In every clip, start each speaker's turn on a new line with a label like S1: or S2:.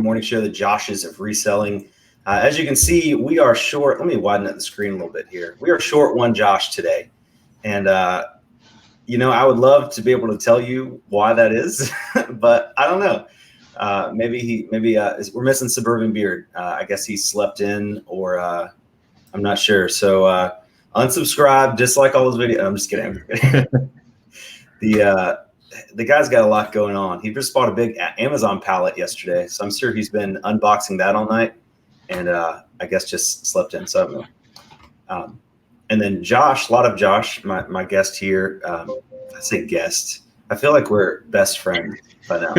S1: morning show, the Joshes of reselling. As you can see, we are short. Let me widen up the screen a little bit here. We are short one Josh today. And, I would love to be able to tell you why that is, but I don't know. Maybe we're missing Suburban Beard. I guess he slept in, or I'm not sure. So unsubscribe, dislike all those videos. I'm just kidding. The guy's got a lot going on. He just bought a big Amazon pallet yesterday, so I'm sure he's been unboxing that all night, and I guess just slept in. So I don't know. And then Josh, a lot of Josh, my guest here. I say guest. I feel like we're best friends by now.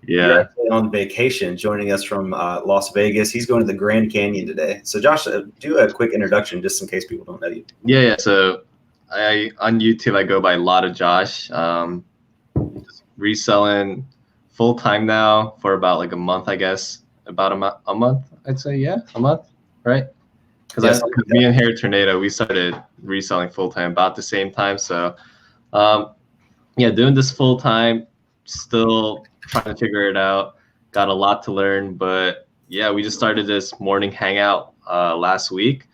S2: Yeah.
S1: Actually on vacation, joining us from Las Vegas. He's going to the Grand Canyon today. So Josh, do a quick introduction just in case people don't know you.
S2: Yeah. So on YouTube, I go by a lot of Josh. Just reselling full time now for about like a month, I guess. About a month, I'd say. Yeah, a month, right? Because me and Hair Tornado, we started reselling full time about the same time. So, doing this full time, still trying to figure it out. Got a lot to learn, but yeah, we just started this morning hangout last week.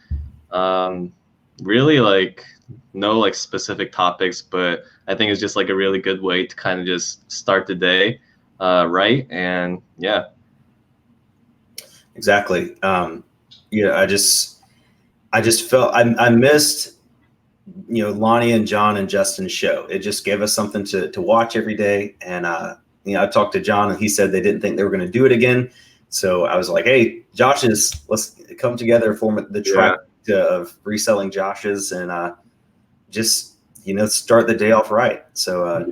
S2: Really like no like specific topics, but I think it's just like a really good way to kind of just start the day right. And yeah.
S1: Exactly. I just felt I missed, Lonnie and John and Justin's show. It just gave us something to watch every day. And, I talked to John and he said they didn't think they were going to do it again. So I was like, hey, Josh's, let's come together, form the track of reselling Josh's, and just, start the day off right. So I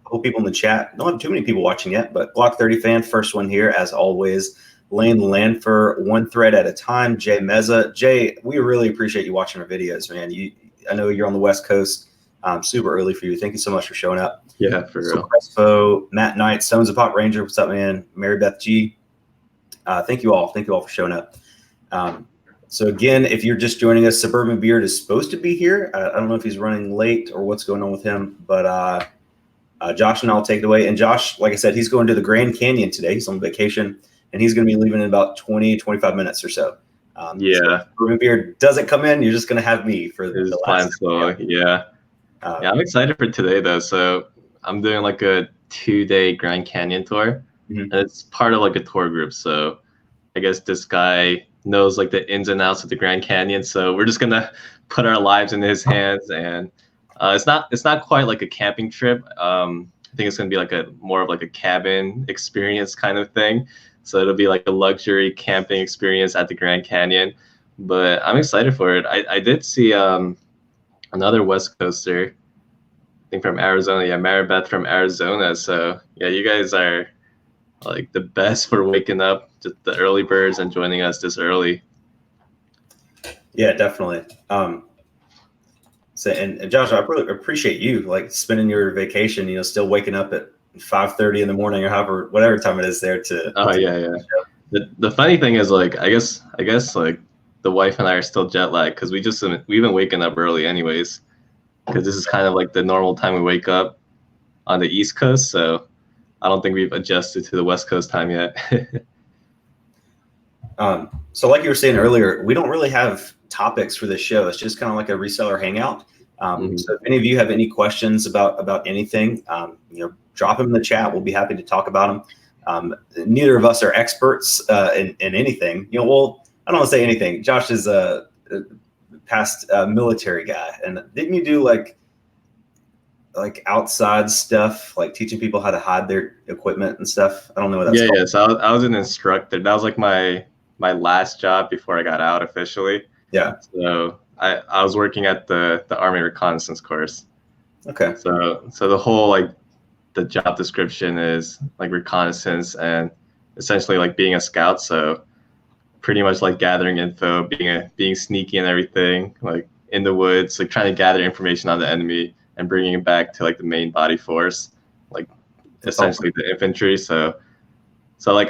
S1: hope people in the chat, don't have too many people watching yet, but Block 30 fan, first one here, as always. Laying the land for one thread at a time. Jay Meza. Jay, we really appreciate you watching our videos, man. I know you're on the West Coast, super early for you. Thank you so much for showing up.
S2: Yeah, for real.
S1: Crespo, Matt Knight, Stones of Pop Ranger. What's up, man? Mary Beth G. Thank you all. Thank you all for showing up. So again, if you're just joining us, Suburban Beard is supposed to be here. I don't know if he's running late or what's going on with him, but Josh and I'll take it away. And Josh, like I said, he's going to the Grand Canyon today. He's on vacation. And he's going to be leaving in about 25 minutes or so. So Suburban Beard doesn't come in. You're just going to have me for the last
S2: time. Yeah, I'm excited for today, though. So I'm doing like a 2-day Grand Canyon tour. And it's part of like a tour group. So I guess this guy knows like the ins and outs of the Grand Canyon. So we're just going to put our lives in his hands. And it's not quite like a camping trip. I think it's going to be like more of like a cabin experience kind of thing. So it'll be like a luxury camping experience at the Grand Canyon, but I'm excited for it. I did see another West Coaster, I think from Arizona. Yeah, Maribeth from Arizona. So yeah, you guys are like the best for waking up, just the early birds, and joining us this early.
S1: Yeah, definitely. And Josh, I really appreciate you like spending your vacation, still waking up at 5:30 in the morning or whatever time it is there to.
S2: Oh yeah. The funny thing is, like, I guess like the wife and I are still jet lagged because we've been waking up early anyways, because this is kind of like the normal time we wake up on the East Coast. So I don't think we've adjusted to the West Coast time yet.
S1: So like you were saying earlier, we don't really have topics for this show. It's just kind of like a reseller hangout. So if any of you have any questions about anything, drop them in the chat. We'll be happy to talk about them. Neither of us are experts in anything. I don't want to say anything. Josh is a past military guy, and didn't you do like outside stuff, like teaching people how to hide their equipment and stuff? I don't know what that's called.
S2: Yeah. So I was an instructor. That was like my last job before I got out officially.
S1: Yeah.
S2: So I was working at the Army reconnaissance course.
S1: Okay.
S2: So the whole like the job description is like reconnaissance and essentially like being a scout. So pretty much like gathering info, being sneaky and everything, like in the woods, like trying to gather information on the enemy and bringing it back to like the main body force, like essentially the infantry. So like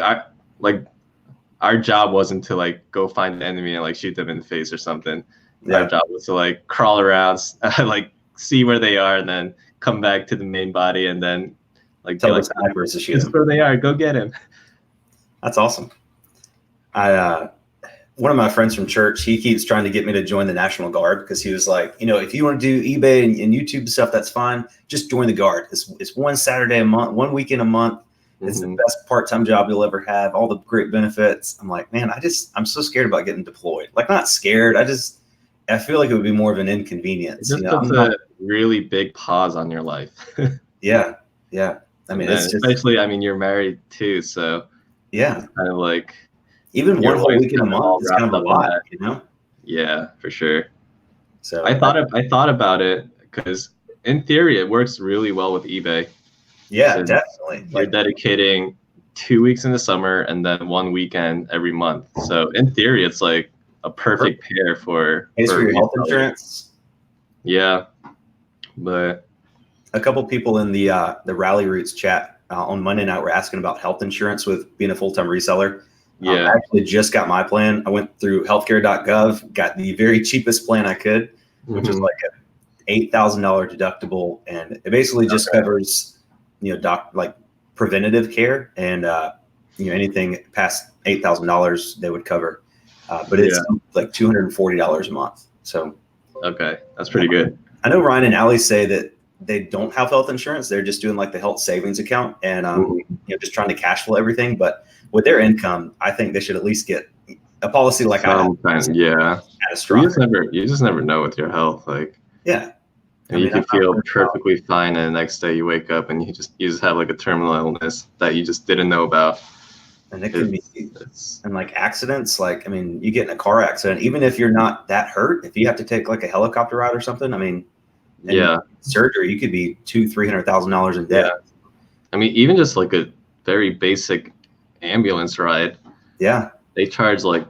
S2: our job wasn't to like go find the enemy and like shoot them in the face or something. Yeah. Our job was to like crawl around, like see where they are, and then come back to the main body, and then like
S1: tell the snipers to shoot
S2: them. Where they are, go get him.
S1: That's awesome. One of my friends from church, he keeps trying to get me to join the National Guard because he was like, if you want to do eBay and YouTube stuff, that's fine. Just join the Guard. It's one Saturday a month, one weekend a month. It's the best part-time job you'll ever have. All the great benefits. I'm like, man, I'm so scared about getting deployed. Like, not scared. I feel like it would be more of an inconvenience.
S2: It just puts a really big pause on your life.
S1: Yeah. I mean, it's
S2: especially, you're married too, so
S1: yeah,
S2: it's kind of like
S1: even one whole week in a month is kind of a lot,
S2: Yeah, for sure.
S1: So
S2: I thought about it because in theory it works really well with eBay.
S1: Yeah, definitely.
S2: You're dedicating 2 weeks in the summer and then 1 weekend every month. So in theory, it's like a perfect pair for
S1: your health insurance.
S2: Yeah, but
S1: a couple people in the Rally Roots chat on Monday night were asking about health insurance with being a full-time reseller.
S2: Yeah,
S1: I actually just got my plan. I went through healthcare.gov, got the very cheapest plan I could, which was like a $8,000 deductible, and it basically just covers, like preventative care, and anything past $8,000 they would cover, but it's like $240 a month. So
S2: okay, that's pretty good.
S1: I know Ryan and Allie say that they don't have health insurance; they're just doing like the health savings account and just trying to cash flow everything, but with their income, I think they should at least get a policy like I have.
S2: Yeah. You just never know with your health. Like,
S1: yeah.
S2: And you can feel perfectly fine, and the next day you wake up and you just have like a terminal illness that you just didn't know about.
S1: And it can be, and like accidents, like, you get in a car accident, even if you're not that hurt, if you have to take like a helicopter ride or something, surgery, you could be $200,000-$300,000 in debt.
S2: Yeah. Even just like a very basic ambulance ride, they charge like,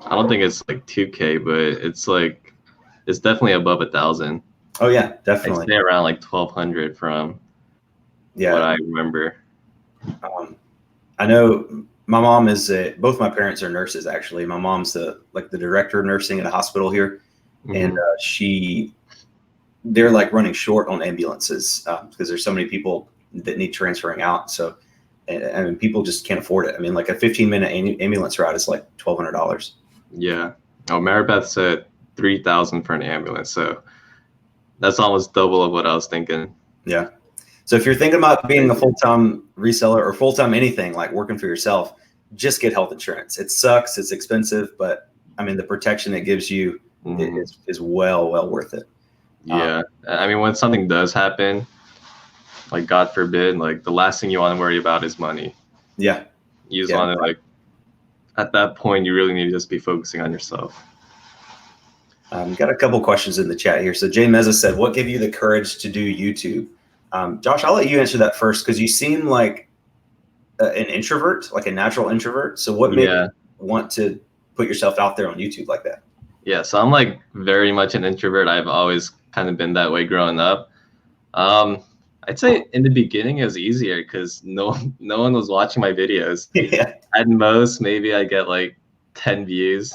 S2: I don't think it's like $2,000, but it's definitely above $1,000.
S1: Oh yeah, definitely.
S2: I'd say around like $1,200 from what I remember.
S1: I know my mom is both my parents are nurses. Actually, my mom's the director of nursing at a hospital here, and they're like running short on ambulances because there's so many people that need transferring out. So, and people just can't afford it. Like a 15-minute ambulance ride is like $1,200. Yeah.
S2: Oh, Maribeth said $3,000 for an ambulance. So that's almost double of what I was thinking.
S1: Yeah. So if you're thinking about being a full-time reseller or full-time anything, like working for yourself, just get health insurance. It sucks. It's expensive, but the protection it gives you is well worth it.
S2: Yeah. When something does happen, like God forbid, like the last thing you want to worry about is money.
S1: Yeah.
S2: You just want to at that point, you really need to just be focusing on yourself.
S1: Got a couple questions in the chat here. So Jay Meza said, what gave you the courage to do YouTube? Josh, I'll let you answer that first because you seem like an introvert, like a natural introvert. So what made you want to put yourself out there on YouTube like that?
S2: Yeah, so I'm like very much an introvert. I've always kind of been that way growing up. I'd say in the beginning it was easier because no one was watching my videos.
S1: Yeah.
S2: At most, maybe I get like 10 views.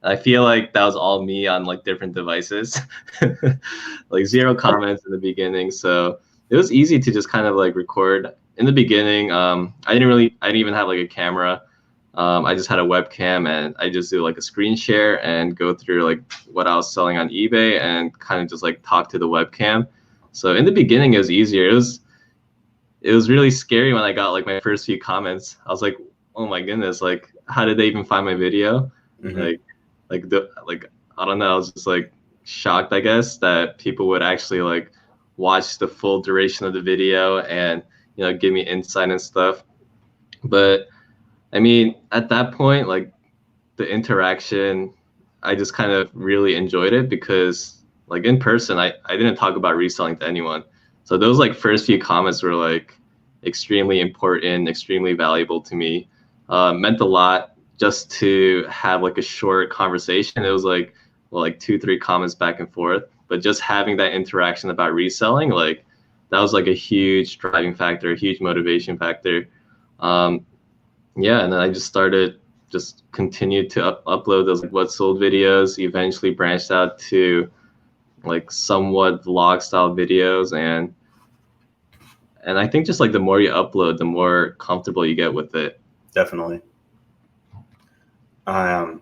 S2: I feel like that was all me on like different devices, like 0 comments in the beginning. So it was easy to just kind of like record. In the beginning, I didn't even have like a camera. I just had a webcam, and I just do like a screen share and go through like what I was selling on eBay and kind of just like talk to the webcam. So in the beginning, it was easier. It was really scary when I got like my first few comments. I was like, oh my goodness, like how did they even find my video? Like I don't know. I was just like shocked, I guess, that people would actually like watch the full duration of the video and give me insight and stuff. But at that point, like the interaction, I just kind of really enjoyed it because like in person, I didn't talk about reselling to anyone. So those like first few comments were like extremely important, extremely valuable to me. Meant a lot just to have like a short conversation. It was like 2-3 comments back and forth, but just having that interaction about reselling, like that was like a huge driving factor, a huge motivation factor. And then I just continued to upload those like what sold videos, eventually branched out to like somewhat vlog style videos. And I think just like the more you upload, the more comfortable you get with it.
S1: definitely. I'm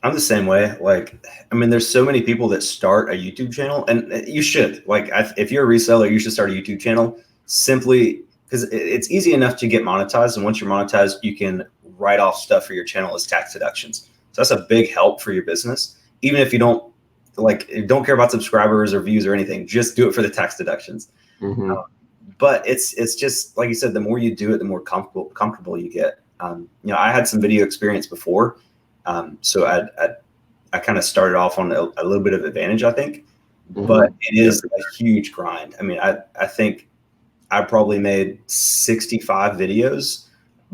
S1: the same way. Like, I mean, there's so many people that start a YouTube channel, and you should. Like, if you're a reseller, you should start a YouTube channel simply because it's easy enough to get monetized. And once you're monetized, you can write off stuff for your channel as tax deductions. So that's a big help for your business. Even if you don't care about subscribers or views or anything, just do it for the tax deductions.
S2: Mm-hmm.
S1: But it's just like you said, the more you do it, the more comfortable you get. I had some video experience before, so I kind of started off on a little bit of advantage, I think. Mm-hmm. But it is a huge grind. I mean, I think I probably made 65 videos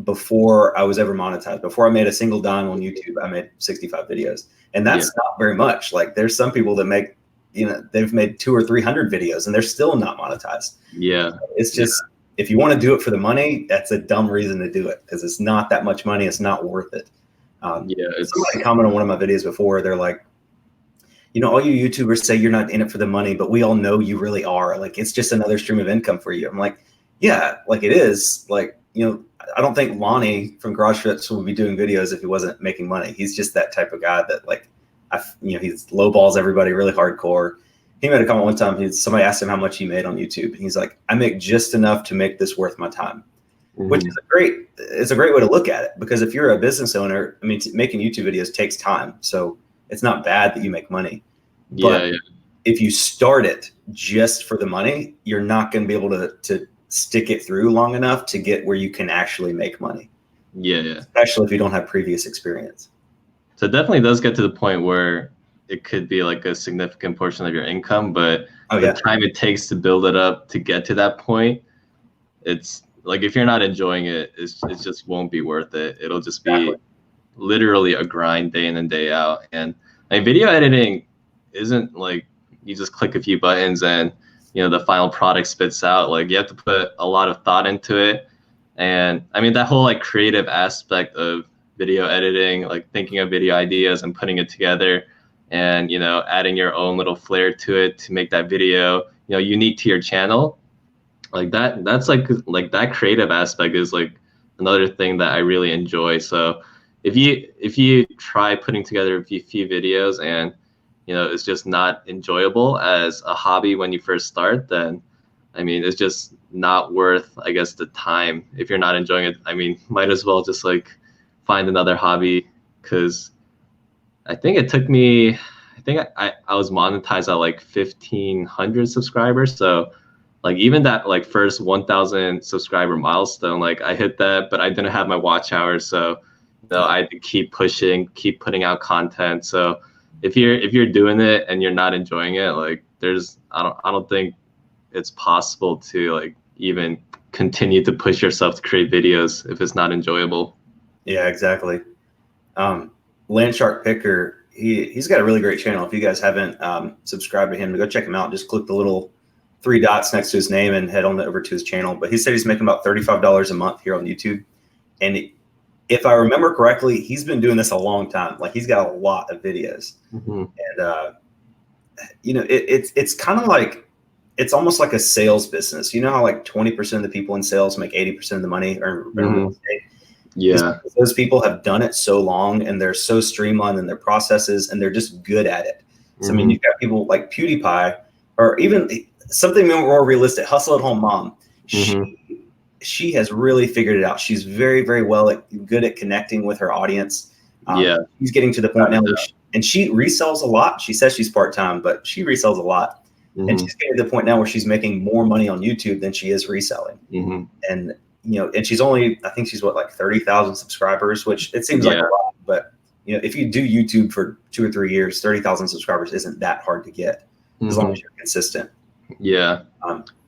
S1: before I was ever monetized. Before I made a single dime on YouTube, I made 65 videos, and that's not very much. Like, there's some people that make, they've made 200 or 300 videos and they're still not monetized.
S2: Yeah.
S1: It's just, if you want to do it for the money, that's a dumb reason to do it, because it's not that much money. It's not worth it. Somebody commented on one of my videos before. They're like, all you YouTubers say you're not in it for the money, but we all know you really are. Like, it's just another stream of income for you. I'm like, yeah, like it is. Like, I don't think Lonnie from Garage Fits would be doing videos if he wasn't making money. He's just that type of guy that, like, he's lowballs everybody really hardcore. He made a comment one time. Somebody asked him how much he made on YouTube, and he's like, I make just enough to make this worth my time. Mm-hmm. Which is a great way to look at it, because if you're a business owner, I mean, making YouTube videos takes time. So it's not bad that you make money. But if you start it just for the money, you're not going to be able to stick it through long enough to get where you can actually make money.
S2: Yeah.
S1: Especially if you don't have previous experience.
S2: So it definitely does get to the point where it could be like a significant portion of your income, but the time it takes to build it up to get to that point, it's like, if you're not enjoying it, it just won't be worth it. It'll just be literally a grind day in and day out. And video editing isn't like you just click a few buttons and the final product spits out. Like, you have to put a lot of thought into it. And I mean, that whole like creative aspect of video editing, like thinking of video ideas and putting it together, and adding your own little flair to it to make that video unique to your channel. Like that's like that creative aspect is like another thing that I really enjoy. So if you try putting together a few videos and it's just not enjoyable as a hobby when you first start, then I mean, it's just not worth, I guess, the time. If you're not enjoying it, I mean, might as well just like find another hobby. Because I think it took me, I was monetized at like 1,500 subscribers. So like, even that like first 1,000 subscriber milestone, like I hit that, but I didn't have my watch hours. So I had to keep pushing, keep putting out content. So if you're doing it and you're not enjoying it, like I don't think it's possible to like even continue to push yourself to create videos if it's not enjoyable.
S1: Yeah, exactly. Landshark Picker, he's got a really great channel. If you guys haven't subscribed to him, go check him out. Just click the little 3 dots next to his name and head on over to his channel. But he said he's making about $35 a month here on YouTube. And if I remember correctly, he's been doing this a long time. Like, he's got a lot of videos. Mm-hmm. And it's kind of like, it's almost like a sales business. You know how like 20% of the people in sales make 80% of the money or real estate?
S2: Yeah.
S1: Those people have done it so long, and they're so streamlined in their processes, and they're just good at it. So, I mean, you've got people like PewDiePie, or even something more realistic, Hustle at Home Mom. She has really figured it out. She's very, very good at connecting with her audience. She's getting to the point now where she resells a lot. She says she's part-time, but she resells a lot. And she's getting to the point now where she's making more money on YouTube than she is reselling. And and she's only, I think she's like 30,000 subscribers, which it seems like a lot, but if you do YouTube for 2 or 3 years, 30,000 subscribers isn't that hard to get as long as you're consistent.
S2: Yeah.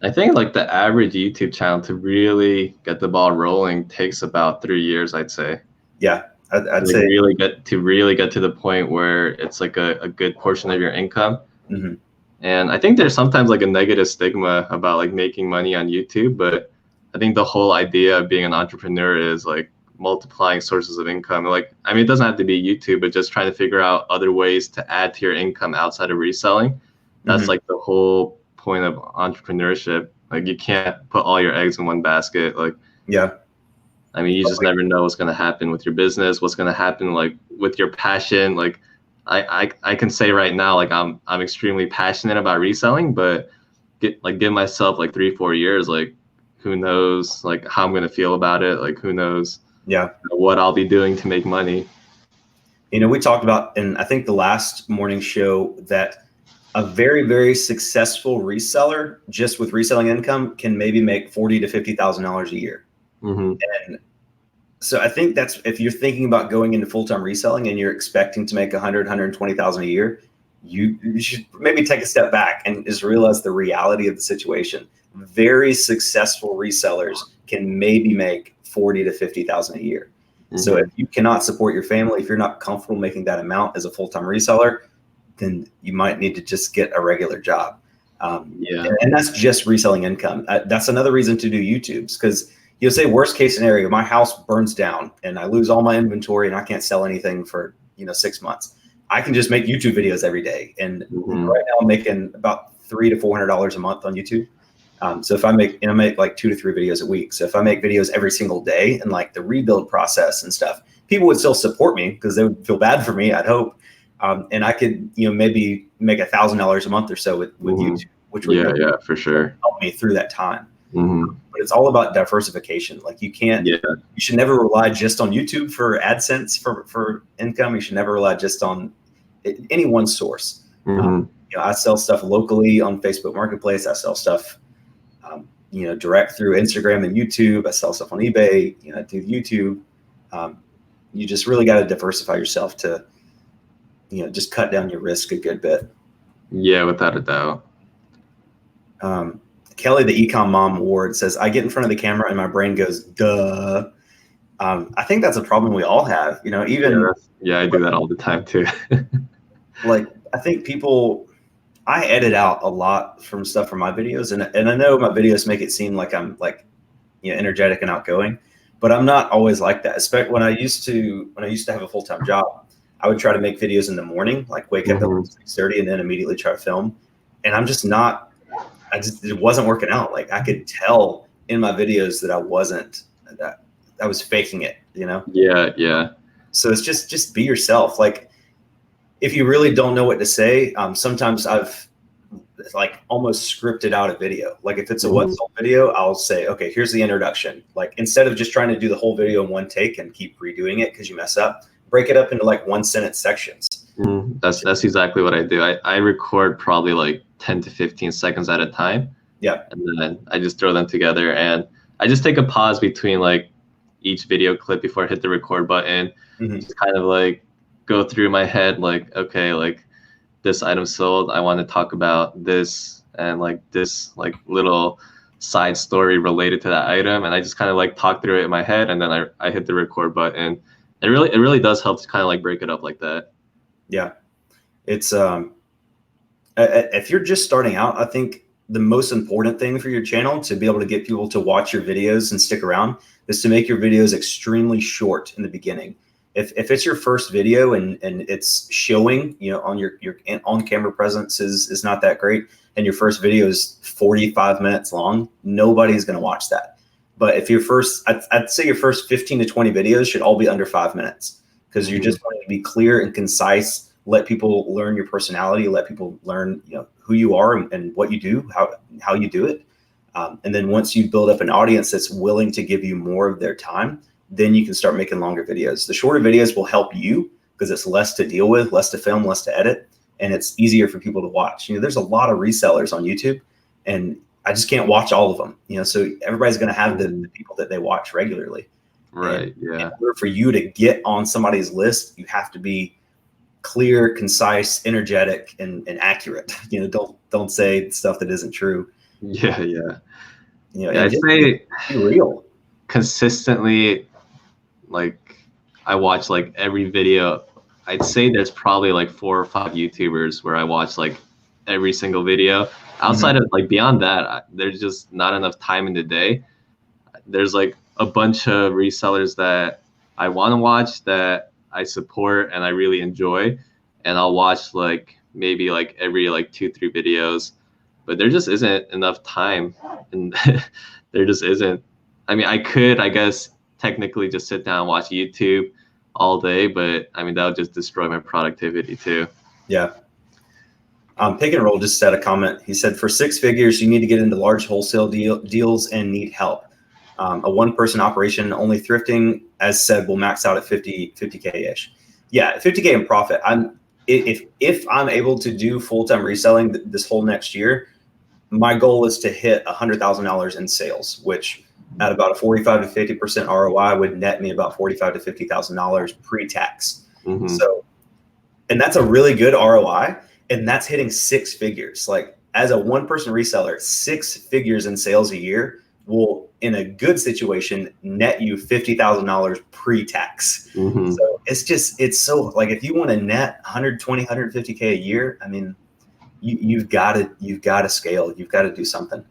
S2: I think like the average YouTube channel to really get the ball rolling takes about 3 years, I'd say.
S1: Yeah. I'd say
S2: really get to the point where it's like a good portion of your income. And I think there's sometimes like a negative stigma about like making money on YouTube, but I think the whole idea of being an entrepreneur is like multiplying sources of income. Like, I mean, it doesn't have to be YouTube, but just trying to figure out other ways to add to your income outside of reselling. That's like the whole point of entrepreneurship. Like, you can't put all your eggs in one basket. Like, I mean, you just never know what's going to happen with your business, what's going to happen like with your passion. Like I can say right now, like I'm extremely passionate about reselling, but give myself like 3-4 years, like who knows like how I'm going to feel about it. Like who knows what I'll be doing to make money.
S1: You know, we talked about, and I think the last morning show, that a very, very successful reseller just with reselling income can maybe make $40,000 to $50,000 a year. And so I think that's, if you're thinking about going into full-time reselling and you're expecting to make 120,000 a year, you should maybe take a step back and just realize the reality of the situation. Very successful resellers can maybe make 40 to 50,000 a year. So if you cannot support your family, if you're not comfortable making that amount as a full-time reseller, then you might need to just get a regular job. And that's just reselling income. That's another reason to do YouTubes, because you'll say worst case scenario, my house burns down and I lose all my inventory and I can't sell anything for 6 months. I can just make YouTube videos every day. And right now I'm making about $300 to $400 a month on YouTube. So if I make like 2 to 3 videos a week. So if I make videos every single day and like the rebuild process and stuff, people would still support me because they would feel bad for me, I'd hope. And I could, maybe make $1,000 a month or so with YouTube, which would
S2: for sure
S1: help me through that time. But it's all about diversification. Like you should never rely just on YouTube for AdSense for income. You should never rely just on any one source. I sell stuff locally on Facebook Marketplace. I sell stuff, direct through Instagram and YouTube. I sell stuff on eBay, I do YouTube. You just really got to diversify yourself to, just cut down your risk a good bit.
S2: Yeah, without a doubt.
S1: Kelly, the Ecom Mom Award, says, I get in front of the camera and my brain goes, duh. I think that's a problem we all have, even.
S2: I do that all the time too.
S1: Like, I think I edit out a lot from stuff from my videos, and I know my videos make it seem like I'm like, energetic and outgoing, but I'm not always like that. Especially when I used to have a full-time job, I would try to make videos in the morning, like wake up at 6:30 and then immediately try to film. And I'm just not, it wasn't working out. Like I could tell in my videos that I was faking it,
S2: Yeah.
S1: So it's just be yourself. Like if you really don't know what to say, sometimes I've like almost scripted out a video. Like if it's a what's sold video, I'll say, okay, here's the introduction. Like instead of just trying to do the whole video in one take and keep redoing it because you mess up, break it up into like 1-sentence sections.
S2: That's exactly what I do. I record probably like 10 to 15 seconds at a time. Yeah. And then I just throw them together, and I just take a pause between like each video clip before I hit the record button. Just kind of like go through my head, like, okay, like this item sold, I want to talk about this and like this like little side story related to that item. And I just kind of like talk through it in my head, and then I hit the record button. It really does help to kind of like break it up like that. Yeah. It's if you're just starting out, I think the most important thing for your channel to be able to get people to watch your videos and stick around is to make your videos extremely short in the beginning. If it's your first video and it's showing, on your on-camera presence is not that great, and your first video is 45 minutes long, nobody's going to watch that. But if I'd say your first 15 to 20 videos should all be under 5 minutes, because you're just wanting to be clear and concise, let people learn your personality, let people learn, who you are and what you do, how you do it. And then once you build up an audience that's willing to give you more of their time, then you can start making longer videos. The shorter videos will help you because it's less to deal with, less to film, less to edit, and it's easier for people to watch. There's a lot of resellers on YouTube, and I just can't watch all of them. So everybody's going to have the people that they watch regularly. Right. And in order for you to get on somebody's list, you have to be clear, concise, energetic, and accurate. Don't say stuff that isn't true. Yeah. I'd say be real. Consistently, like I watch like every video. I'd say there's probably like 4 or 5 YouTubers where I watch like every single video. Outside of like beyond that, there's just not enough time in the day. There's like a bunch of resellers that I want to watch, that I support and I really enjoy, and I'll watch like maybe like every like 2-3 videos, but there just isn't enough time, and there just isn't. I mean, I could, I guess, technically just sit down and watch YouTube all day, but I mean, that would just destroy my productivity too.
S1: Yeah. Pick and Roll just said a comment. He said, for 6 figures, you need to get into large wholesale deals and need help. A one-person operation, only thrifting, as said, will max out at 50K-ish. Yeah, 50K in profit. If I'm able to do full-time reselling this whole next year, my goal is to hit $100,000 in sales, which at about a 45 to 50% ROI would net me about $45 to $50,000 pre-tax.
S2: Mm-hmm.
S1: So, and that's a really good ROI, and that's hitting 6 figures. Like, as a one-person reseller, 6 figures in sales a year will, in a good situation, net you $50,000 pre-tax.
S2: Mm-hmm.
S1: So it's so, like, if you want to net 120, 150K a year, I mean, you've got to scale. You've got to do something.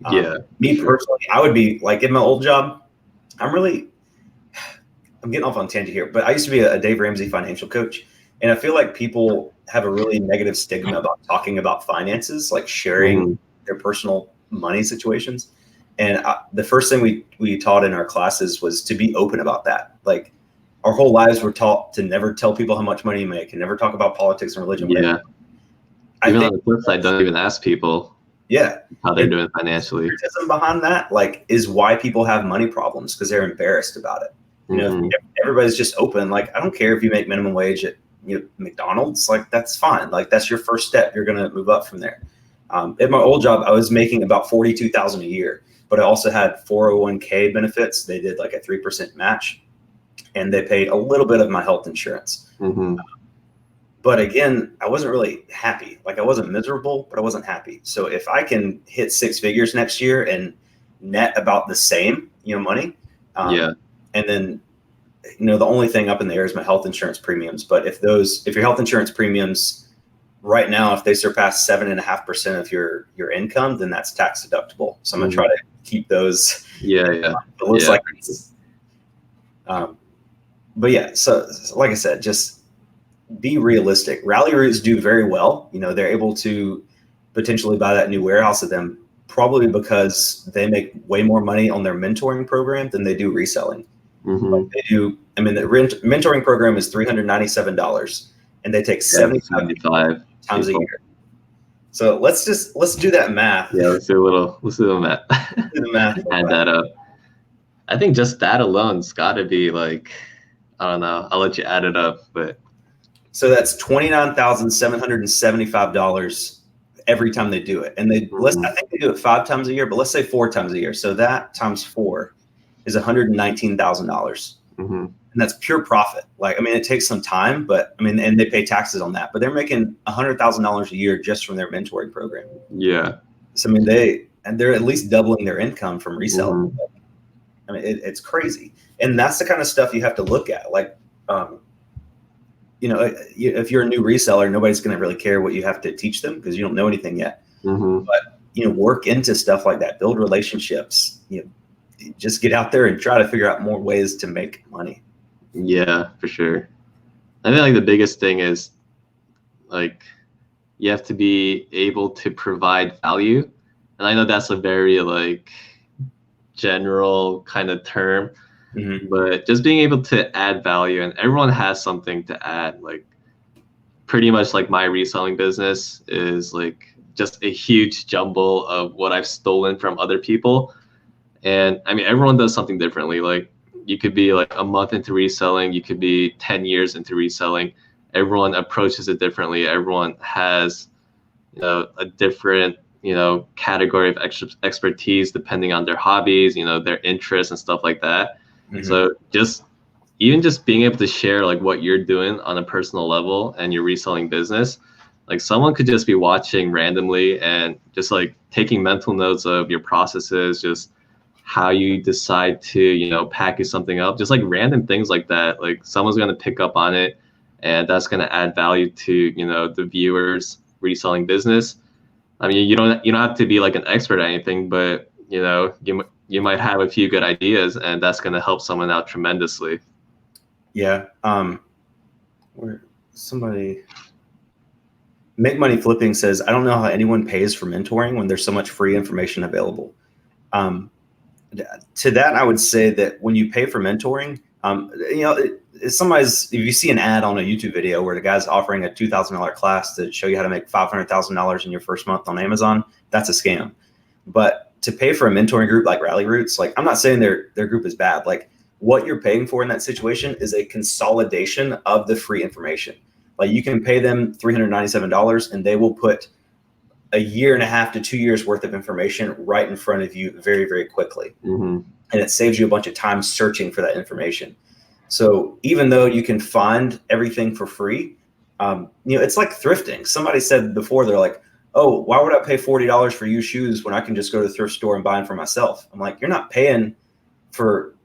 S2: Yeah.
S1: Me personally, I would be like, in my old job, I'm getting off on a tangent here, but I used to be a Dave Ramsey financial coach. And I feel like people have a really negative stigma about talking about finances, like sharing their personal money situations. And the first thing we taught in our classes was to be open about that. Like, our whole lives were taught to never tell people how much money you make and never talk about politics and religion.
S2: Yeah. Even on the flip side, don't even ask people how they're doing financially.
S1: The criticism behind that, like, is why people have money problems, because they're embarrassed about it. You know, if everybody's just open, like, I don't care if you make minimum wage at McDonald's, like, that's fine. Like, that's your first step. You're going to move up from there. At my old job, I was making about $42,000 a year, but I also had 401k benefits. They did like a 3% match, and they paid a little bit of my health insurance. But again, I wasn't really happy. Like, I wasn't miserable, but I wasn't happy. So if I can hit 6 figures next year and net about the same, money, and then, the only thing up in the air is my health insurance premiums. But if your health insurance premiums right now, if they surpass 7.5% of your income, then that's tax deductible. So I'm gonna try to keep those.
S2: It
S1: looks like. But yeah, so like I said, just be realistic. Rally Roots do very well. They're able to potentially buy that new warehouse of them, probably because they make way more money on their mentoring program than they do reselling. Like, they do. I mean, the mentoring program is $397, and they take 75 times a year. So let's do that math.
S2: Yeah, let's do the math.
S1: Do the math.
S2: Add that up. I think just that alone's got to be like, I don't know. I'll let you add it up, but.
S1: So that's $29,775 every time they do it. And I think they do it 5 times a year, but let's say 4 times a year. So that times 4 is $119,000. And that's pure profit. Like, I mean, it takes some time, but I mean, and they pay taxes on that, but they're making $100,000 a year just from their mentoring program.
S2: Yeah.
S1: So, I mean, they're at least doubling their income from reselling. I mean, it's crazy. And that's the kind of stuff you have to look at. Like, if you're a new reseller, nobody's going to really care what you have to teach them because you don't know anything yet. But, work into stuff like that, build relationships, just get out there and try to figure out more ways to make money.
S2: Yeah, for sure. I think like the biggest thing is like you have to be able to provide value. And I know that's a very like general kind of term, but just being able to add value, and everyone has something to add. Like pretty much like my reselling business is like just a huge jumble of what I've stolen from other people. And I mean, everyone does something differently. Like you could be like a month into reselling, you could be 10 years into reselling. Everyone approaches it differently. Everyone has, a different, category of expertise depending on their hobbies, their interests and stuff like that. So just being able to share like what you're doing on a personal level and your reselling business, like someone could just be watching randomly and just like taking mental notes of your processes, just how you decide to, package something up, just like random things like that. Like someone's going to pick up on it, and that's going to add value to, the viewer's reselling business. I mean, you don't have to be like an expert at anything, but, you might have a few good ideas, and that's going to help someone out tremendously.
S1: Yeah. Where somebody Make Money Flipping says, I don't know how anyone pays for mentoring when there's so much free information available. To that, I would say that when you pay for mentoring, if you see an ad on a YouTube video where the guy's offering a $2,000 class to show you how to make $500,000 in your first month on Amazon, that's a scam. But to pay for a mentoring group like Rally Roots, like, I'm not saying their group is bad. Like, what you're paying for in that situation is a consolidation of the free information. Like, you can pay them $397 and they will put a year and a half to 2 years worth of information right in front of you very, very quickly. And it saves you a bunch of time searching for that information. So even though you can find everything for free, it's like thrifting. Somebody said before, they're like, oh, why would I pay $40 for used shoes when I can just go to the thrift store and buy them for myself? I'm like, you're not paying for,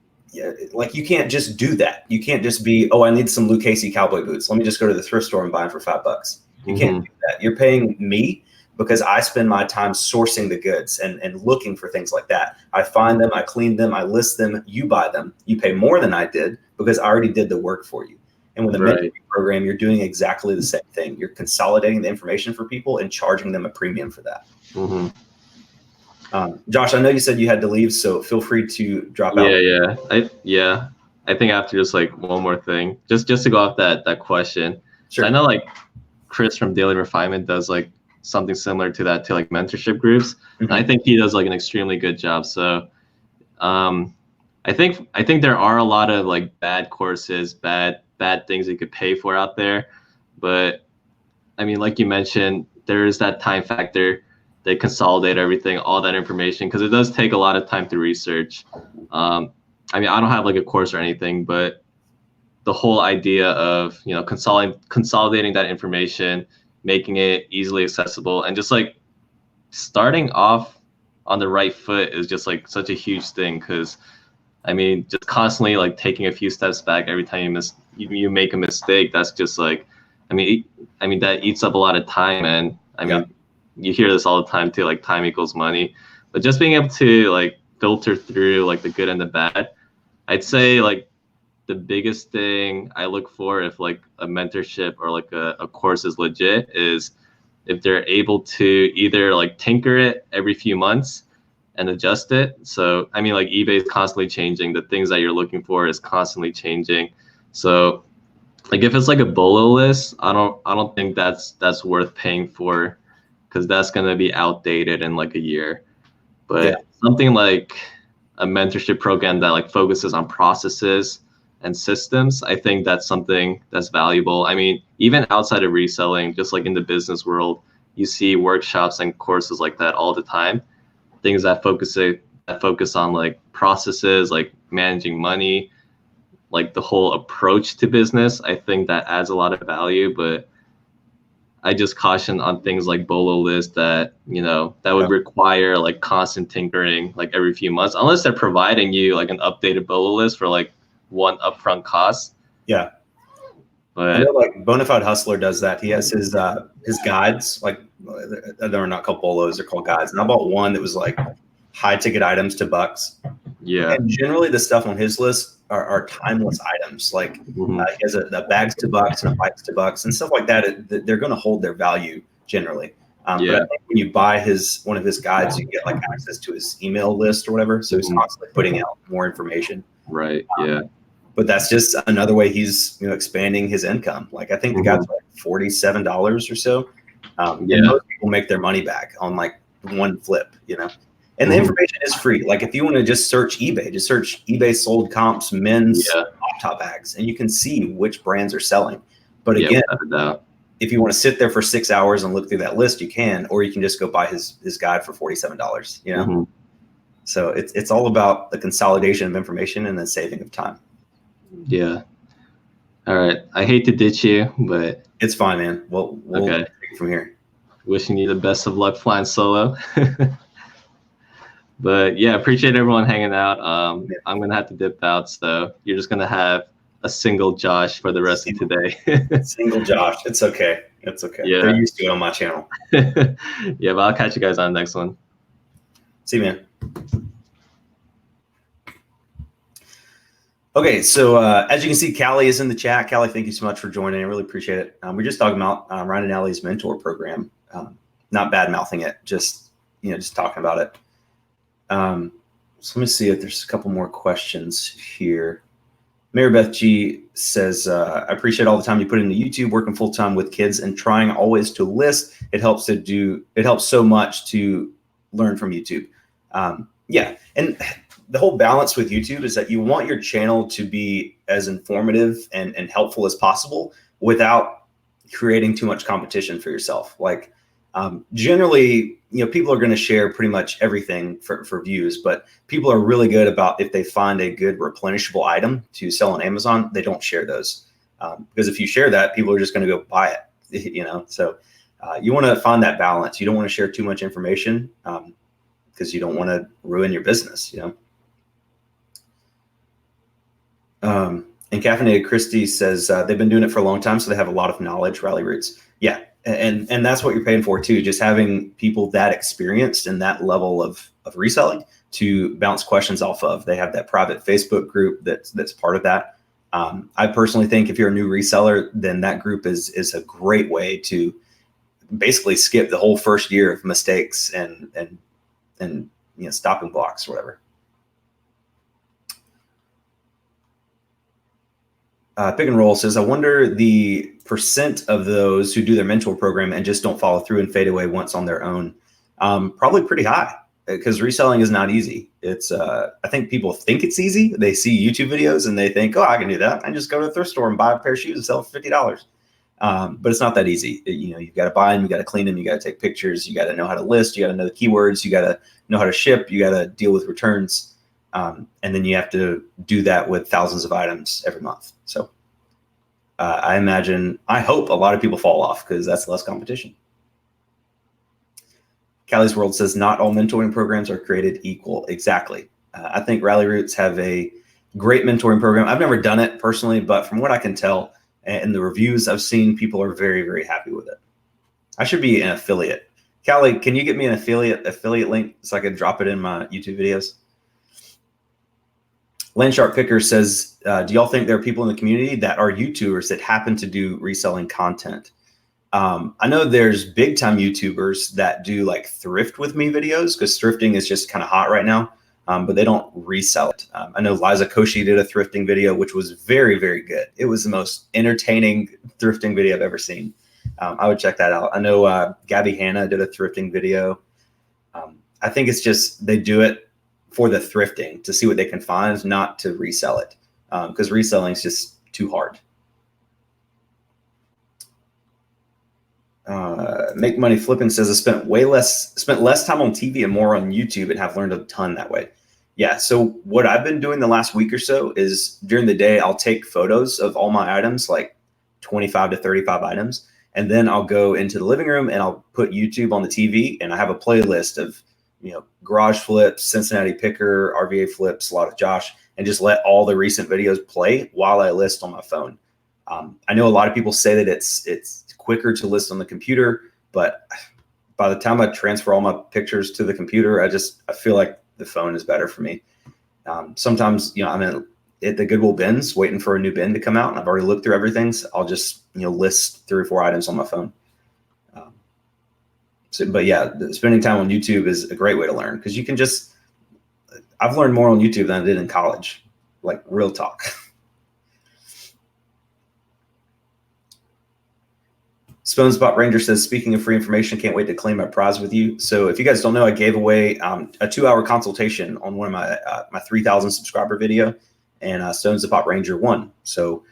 S1: like, you can't just do that. You can't just be, oh, I need some Lucchese cowboy boots. Let me just go to the thrift store and buy them for $5. You can't do that. You're paying me because I spend my time sourcing the goods and looking for things like that. I find them, I clean them, I list them, you buy them. You pay more than I did because I already did the work for you. And with a mentoring program, you're doing exactly the same thing. You're consolidating the information for people and charging them a premium for that. Josh, I know you said you had to leave, so feel free to drop out.
S2: I think after just like one more thing, just to go off that question.
S1: Sure.
S2: So I know like Chris from Daily Refinement does like something similar to that, to like mentorship groups. And I think he does like an extremely good job. So I think there are a lot of like bad courses, bad things you could pay for out there. But I mean, like you mentioned, there is that time factor. They consolidate everything, all that information, because it does take a lot of time to research. I mean, I don't have like a course or anything, but the whole idea of, consolidating that information, making it easily accessible, and just like starting off on the right foot is just like such a huge thing. Because I mean, just constantly like taking a few steps back every time you make a mistake, that's just like, I mean that eats up a lot of time. And I mean, you hear this all the time too, like time equals money. But just being able to like filter through like the good and the bad, I'd say like the biggest thing I look for if like a mentorship or like a course is legit is if they're able to either like tinker it every few months and adjust it. So I mean, like eBay is constantly changing. The things that you're looking for is constantly changing. So like if it's like a BOLO list, I don't think that's worth paying for, because that's gonna be outdated in like a year. But something like a mentorship program that like focuses on processes and systems, I think that's something that's valuable. I mean, even outside of reselling, just like in the business world, you see workshops and courses like that all the time. Things that focus on like processes, like managing money, like the whole approach to business. I think that adds a lot of value, but I just caution on things like BOLO list that, that would require like constant tinkering like every few months, unless they're providing you like an updated BOLO list for like one upfront cost.
S1: Yeah.
S2: But
S1: I know like Bonafide Hustler does that. He has his guides, like they're not called BOLOs, they're called guides. And I bought one that was like high ticket items to bucks.
S2: Yeah.
S1: And generally the stuff on his list are timeless items. Like he has a bags to bucks and a bikes to bucks and stuff like that. They're going to hold their value generally. But I think when you buy one of his guides, you get like access to his email list or whatever. So he's constantly putting out more information.
S2: Right.
S1: But that's just another way he's expanding his income. Like I think the guy's like $47 or so. And most people make their money back on like one flip, And the information is free. Like if you want to just search eBay, just search eBay sold comps men's top bags, and you can see which brands are selling. But again, if you want to sit there for 6 hours and look through that list, you can, or you can just go buy his guide for $47. So it's all about the consolidation of information and the saving of time.
S2: Yeah. All right. I hate to ditch you, but
S1: it's fine, man. We'll take it from here.
S2: Wishing you the best of luck flying solo. But yeah, appreciate everyone hanging out. I'm gonna have to dip out, so you're just gonna have a single Josh for the rest of today.
S1: Single Josh. It's okay. It's okay.
S2: Yeah.
S1: They're used to it on my channel.
S2: Yeah, but I'll catch you guys on the next one.
S1: See you, man. Okay, so as you can see, Callie is in the chat. Callie, thank you so much for joining. I really appreciate it. We're just talking about Ryan and Allie's mentor program. Not bad mouthing it, just talking about it. So let me see if there's a couple more questions here. Mary Beth G says, I appreciate all the time you put into YouTube, working full time with kids and trying always to list. It helps so much to learn from YouTube. Yeah. And the whole balance with YouTube is that you want your channel to be as informative and helpful as possible without creating too much competition for yourself. Like, generally, people are going to share pretty much everything for views, but people are really good about if they find a good replenishable item to sell on Amazon, they don't share those. Because if you share that, people are just going to go buy it, So you want to find that balance. You don't want to share too much information because you don't want to ruin your business, And Caffeinated Christie says they've been doing it for a long time, so they have a lot of knowledge, Rally Roots. Yeah. And that's what you're paying for too. Just having people that experienced in that level of reselling to bounce questions off of. They have that private Facebook group that's part of that. I personally think if you're a new reseller, then that group is a great way to basically skip the whole first year of mistakes and stopping blocks or whatever. Pick and Roll says, I wonder the percent of those who do their mentor program and just don't follow through and fade away once on their own. Probably pretty high because reselling is not easy. It's I think people think it's easy. They see YouTube videos and they think, oh, I can do that. I just go to the thrift store and buy a pair of shoes and sell for $50. But it's not that easy. You've got to buy them, you got to clean them, you got to take pictures, you got to know how to list, you got to know the keywords, you got to know how to ship, you got to deal with returns. And then you have to do that with thousands of items every month. So I hope a lot of people fall off because that's less competition. Callie's World says, not all mentoring programs are created equal. Exactly. I think Rally Roots have a great mentoring program. I've never done it personally, but from what I can tell and the reviews I've seen, people are very, very happy with it. I should be an affiliate. Callie, can you get me an affiliate link so I can drop it in my YouTube videos? Landsharp Picker says, do y'all think there are people in the community that are YouTubers that happen to do reselling content? I know there's big time YouTubers that do like thrift with me videos because thrifting is just kind of hot right now, but they don't resell it. I know Liza Koshy did a thrifting video, which was very, very good. It was the most entertaining thrifting video I've ever seen. I would check that out. I know Gabby Hanna did a thrifting video. I think it's just they do it for the thrifting to see what they can find, not to resell it, because reselling is just too hard. Make Money Flipping says, I spent less time on TV and more on YouTube and have learned a ton that way. Yeah. So what I've been doing the last week or so is during the day, I'll take photos of all my items, like 25 to 35 items. And then I'll go into the living room and I'll put YouTube on the TV and I have a playlist of, garage flips, Cincinnati picker, RVA flips, a lot of Josh, and just let all the recent videos play while I list on my phone. I know a lot of people say that it's quicker to list on the computer, but by the time I transfer all my pictures to the computer, I feel like the phone is better for me. Sometimes, I'm at the Goodwill bins waiting for a new bin to come out and I've already looked through everything. So I'll just, list 3 or 4 items on my phone. But yeah, spending time on YouTube is a great way to learn because you can I've learned more on YouTube than I did in college, like real talk. SponeSpot Ranger says, speaking of free information, can't wait to claim my prize with you. So if you guys don't know, I gave away a 2-hour consultation on one of my 3,000 subscriber video, and Stones the Pop Ranger won. So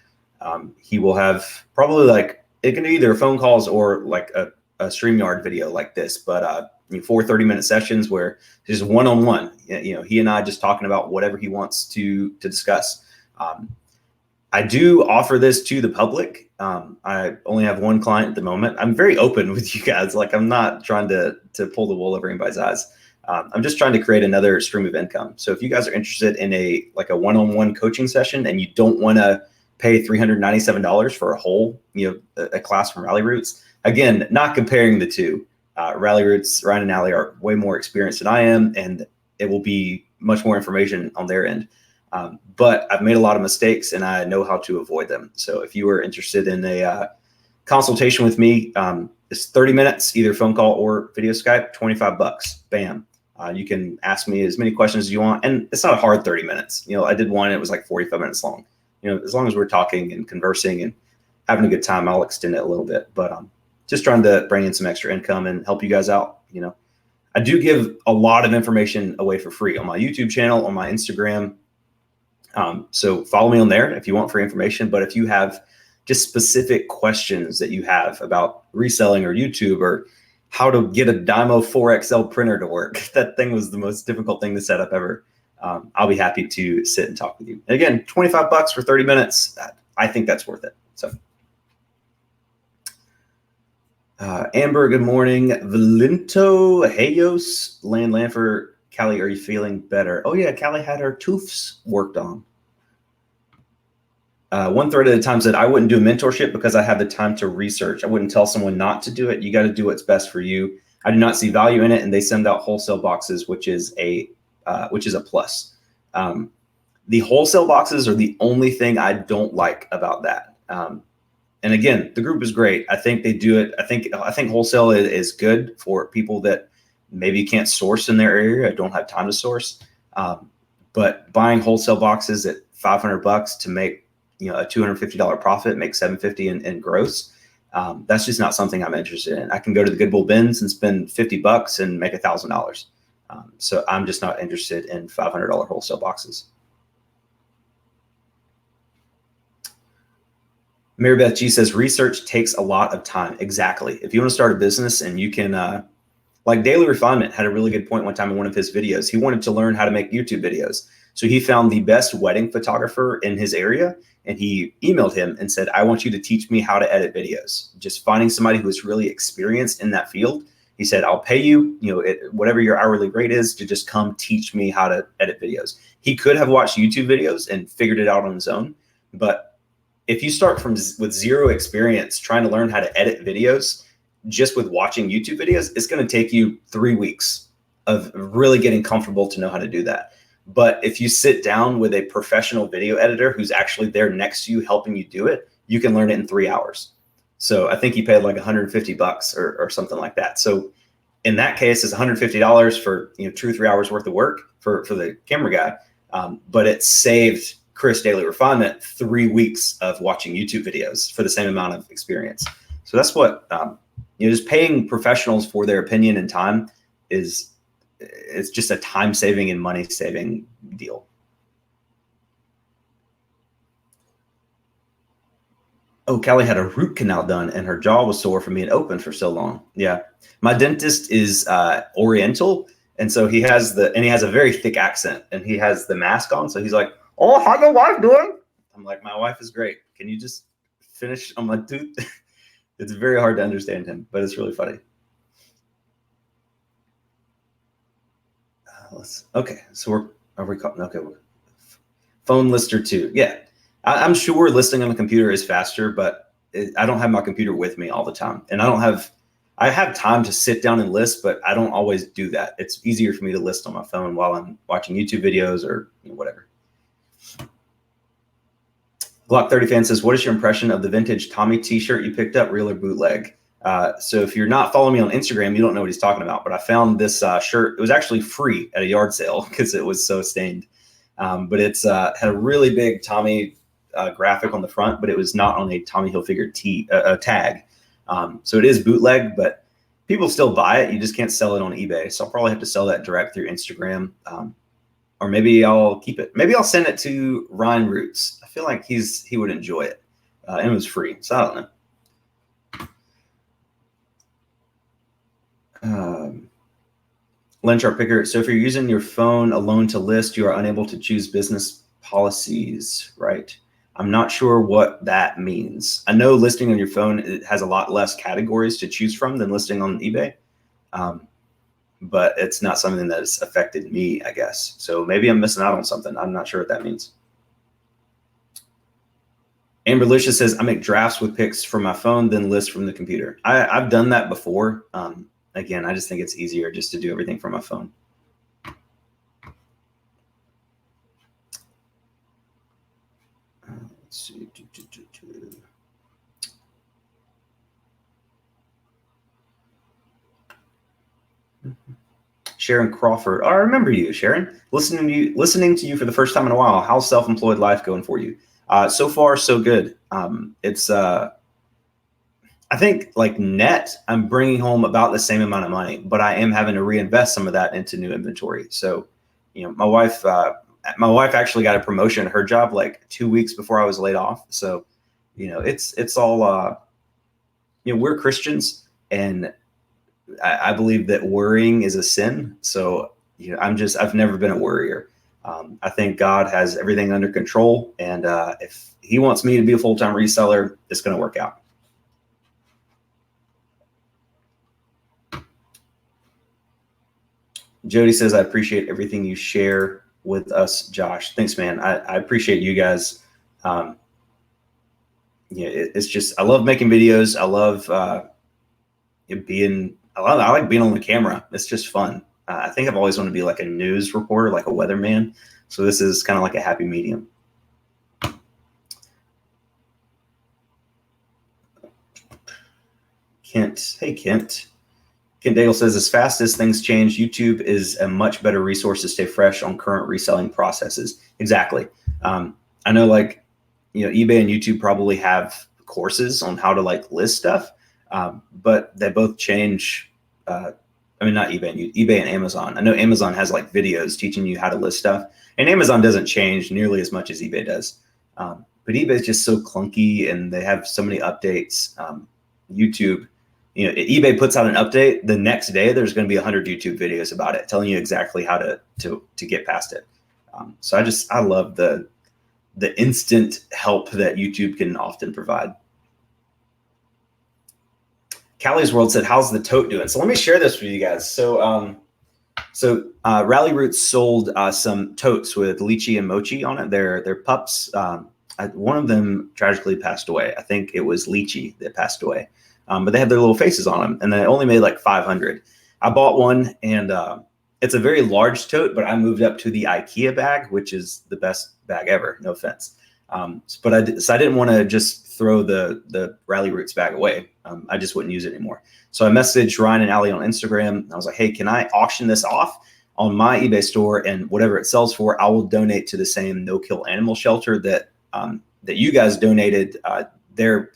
S1: he will have probably it can be either phone calls or like a StreamYard video like this, but 4 30-minute sessions where just one-on-one, he and I just talking about whatever he wants to discuss. I do offer this to the public. I only have one client at the moment. I'm very open with you guys. Like I'm not trying to pull the wool over anybody's eyes. I'm just trying to create another stream of income. So if you guys are interested in a one-on-one coaching session and you don't want to pay $397 for a whole, a class from Rally Roots, again, not comparing the two. Rally Roots, Ryan and Allie are way more experienced than I am, and it will be much more information on their end. But I've made a lot of mistakes, and I know how to avoid them. So if you are interested in a consultation with me, it's 30 minutes, either phone call or video Skype, $25. Bam. You can ask me as many questions as you want, and it's not a hard 30 minutes. I did one, it was like 45 minutes long. As long as we're talking and conversing and having a good time, I'll extend it a little bit. But just trying to bring in some extra income and help you guys out. I do give a lot of information away for free on my YouTube channel, on my Instagram. So follow me on there if you want free information. But if you have just specific questions that you have about reselling or YouTube or how to get a Dymo 4XL printer to work, that thing was the most difficult thing to set up ever. I'll be happy to sit and talk with you. And again, $25 for 30 minutes. I think that's worth it. So. Amber, good morning. Valinto, Hayos, Lanford, Callie, are you feeling better? Oh yeah, Callie had her tooths worked on. One thread at a time said, I wouldn't do mentorship because I have the time to research. I wouldn't tell someone not to do it. You got to do what's best for you. I do not see value in it, and they send out wholesale boxes, which is a plus. The wholesale boxes are the only thing I don't like about that. And again, the group is great. I think they do it. I think wholesale is good for people that maybe can't source in their area, don't have time to source. But buying wholesale boxes at $500 to make a $250 profit, make $750 in gross. That's just not something I'm interested in. I can go to the Good Bull bins and spend $50 and make $1,000. So I'm just not interested in $500 wholesale boxes. Mary Beth G says, research takes a lot of time. Exactly. If you want to start a business and you can, like Daily Refinement had a really good point one time in one of his videos. He wanted to learn how to make YouTube videos. So he found the best wedding photographer in his area, and he emailed him and said, I want you to teach me how to edit videos. Just finding somebody who is really experienced in that field. He said, I'll pay you, whatever your hourly rate is, to just come teach me how to edit videos. He could have watched YouTube videos and figured it out on his own, but if you start with zero experience trying to learn how to edit videos just with watching YouTube videos, it's going to take you 3 weeks of really getting comfortable to know how to do that. But if you sit down with a professional video editor who's actually there next to you helping you do it, you can learn it in 3 hours. So I think he paid like $150 or something like that. So in that case, it's $150 for 2 or 3 hours worth of work for the camera guy. But it saved Chris Daily Refinement 3 weeks of watching YouTube videos for the same amount of experience. So that's what just paying professionals for their opinion and time it's just a time saving and money saving deal. Oh, Callie had a root canal done and her jaw was sore from being open for so long. Yeah, my dentist is Oriental, and so he has a very thick accent, and he has the mask on, so he's like, oh, how's your wife doing? I'm like, my wife is great. Can you just finish on my tooth? It's very hard to understand him, but it's really funny. Okay, so okay. Phone lister 2. Yeah, I'm sure listing on the computer is faster, but I don't have my computer with me all the time, and I have time to sit down and list, but I don't always do that. It's easier for me to list on my phone while I'm watching YouTube videos or whatever. Glock 30 fan says, what is your impression of the vintage Tommy t-shirt you picked up, real or bootleg? So if you're not following me on Instagram, you don't know what he's talking about, but I found this shirt. It was actually free at a yard sale because it was so stained. But it's had a really big Tommy graphic on the front, but it was not on a Tommy Hilfiger tag. So it is bootleg, but people still buy it. You just can't sell it on eBay. So I'll probably have to sell that direct through Instagram. Or maybe I'll keep it. Maybe I'll send it to Ryan Roots. I feel like he would enjoy it. And it was free, so I don't know. Lynchart Picker. So if you're using your phone alone to list, you are unable to choose business policies, right? I'm not sure what that means. I know listing on your phone, it has a lot less categories to choose from than listing on eBay. But it's not something that has affected me, I guess. So maybe I'm missing out on something. I'm not sure what that means. Amber Lucia says, I make drafts with pics from my phone, then list from the computer. I've done that before. Again, I just think it's easier just to do everything from my phone. Let's see. Sharon Crawford. Oh, I remember you, Sharon. Listening to you for the first time in a while. How's self-employed life going for you? So far, so good. It's I think like net, I'm bringing home about the same amount of money, but I am having to reinvest some of that into new inventory. So, my wife actually got a promotion at her job like 2 weeks before I was laid off. So, it's all, we're Christians, and I believe that worrying is a sin. So, I've never been a worrier. I think God has everything under control. And if he wants me to be a full-time reseller, it's going to work out. Jody says, I appreciate everything you share with us, Josh. Thanks, man. I appreciate you guys. It's just, I love making videos. I love I like being on the camera. It's just fun. I think I've always wanted to be like a news reporter, like a weatherman. So this is kind of like a happy medium. Kent, hey, Kent. Kent Daigle says, as fast as things change, YouTube is a much better resource to stay fresh on current reselling processes. Exactly. I know like, eBay and YouTube probably have courses on how to like list stuff, but they both change. Not eBay and Amazon. I know Amazon has like videos teaching you how to list stuff, and Amazon doesn't change nearly as much as eBay does. But eBay is just so clunky, and they have so many updates. YouTube, eBay puts out an update, the next day there's going to be 100 YouTube videos about it, telling you exactly how to get past it. So I love the instant help that YouTube can often provide. Callie's World said, how's the tote doing? So let me share this with you guys. So Rally Roots sold some totes with lychee and mochi on it. They're pups. One of them tragically passed away. I think it was lychee that passed away. But they have their little faces on them, and they only made like 500. I bought one, and it's a very large tote, but I moved up to the IKEA bag, which is the best bag ever. No offense. But I didn't want to just throw the Rally Roots bag away. I just wouldn't use it anymore. So I messaged Ryan and Allie on Instagram. I was like, hey, can I auction this off on my eBay store, and whatever it sells for, I will donate to the same no-kill animal shelter that you guys donated there.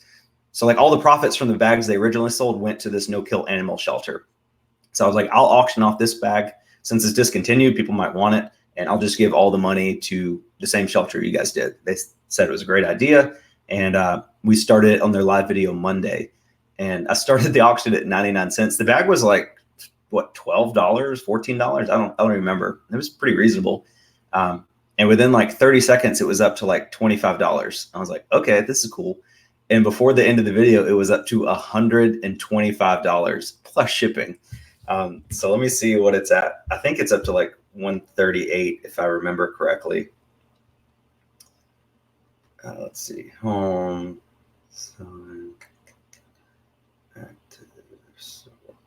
S1: So like all the profits from the bags they originally sold went to this no-kill animal shelter. So I was like, I'll auction off this bag. Since it's discontinued, people might want it, and I'll just give all the money to the same shelter you guys did. They said it was a great idea, and we started it on their live video Monday. And I started the auction at 99 cents. The bag was like, what, $12, $14? I don't remember. It was pretty reasonable. And within like 30 seconds, it was up to like $25. I was like, okay, this is cool. And before the end of the video, it was up to $125 plus shipping. So let me see what it's at. I think it's up to like 138 if I remember correctly. Let's see. Home. Active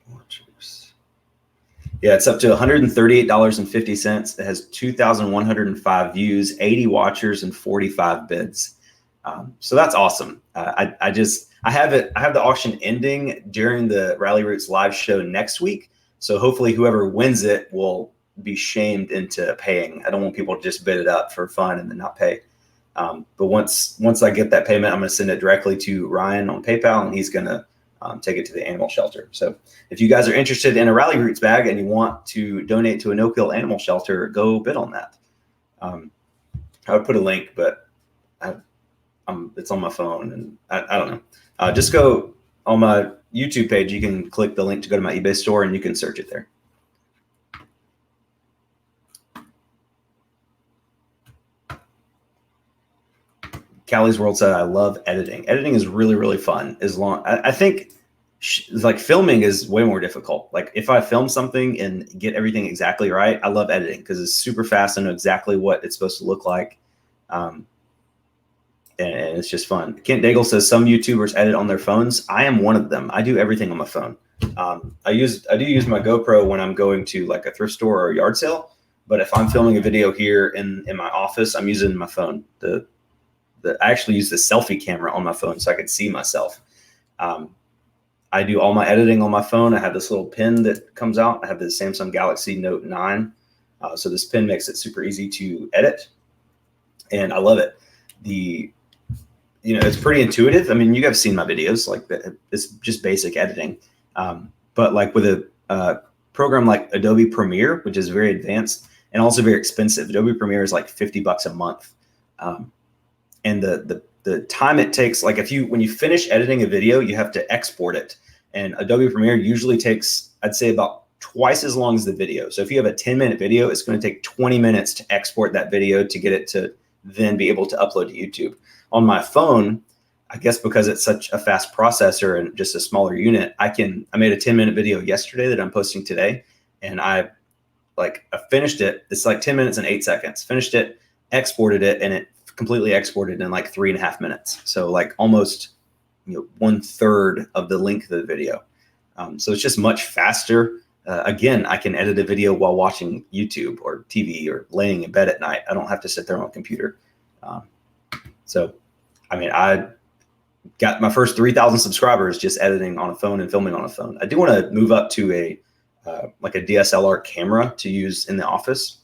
S1: watchers. Yeah, it's up to $138.50. It has 2,105 views, 80 watchers, and 45 bids. So that's awesome. I have the auction ending during the Rally Roots live show next week. So hopefully whoever wins it will be shamed into paying. I don't want people to just bid it up for fun and then not pay. But once I get that payment, I'm going to send it directly to Ryan on PayPal, and he's going to take it to the animal shelter. So if you guys are interested in a Rally Roots bag and you want to donate to a no-kill animal shelter, go bid on that. I would put a link, but it's on my phone, and I don't know. Just go on my YouTube page. You can click the link to go to my eBay store, and you can search it there. Callie's World said, I love editing. Editing is really, really fun. I think like filming is way more difficult. Like if I film something and get everything exactly right, I love editing because it's super fast. I know exactly what it's supposed to look like. And it's just fun. Kent Daigle says some YouTubers edit on their phones. I am one of them. I do everything on my phone. I do use my GoPro when I'm going to like a thrift store or a yard sale. But if I'm filming a video here in my office, I'm using my phone. I actually use the selfie camera on my phone so I can see myself. I do all my editing on my phone. I have this little pen that comes out. I have the Samsung Galaxy Note 9. So this pen makes it super easy to edit, and I love it. It's pretty intuitive. I mean, you guys have seen my videos, like it's just basic editing. But like with a program like Adobe Premiere, which is very advanced and also very expensive. Adobe Premiere is like $50 a month. And the time it takes, like when you finish editing a video, you have to export it. And Adobe Premiere usually takes, I'd say, about twice as long as the video. So if you have a 10-minute video, it's going to take 20 minutes to export that video to get it to then be able to upload to YouTube. On my phone, I guess because it's such a fast processor and just a smaller unit, I made a 10-minute video yesterday that I'm posting today, and I finished it. It's like 10 minutes and 8 seconds. Finished it, exported it, and it completely exported in like 3.5 minutes. So like almost 1/3 of the length of the video. So it's just much faster. Again, I can edit a video while watching YouTube or TV or laying in bed at night. I don't have to sit there on a computer. So, I mean, I got my first 3,000 subscribers just editing on a phone and filming on a phone. I do want to move up to a DSLR camera to use in the office.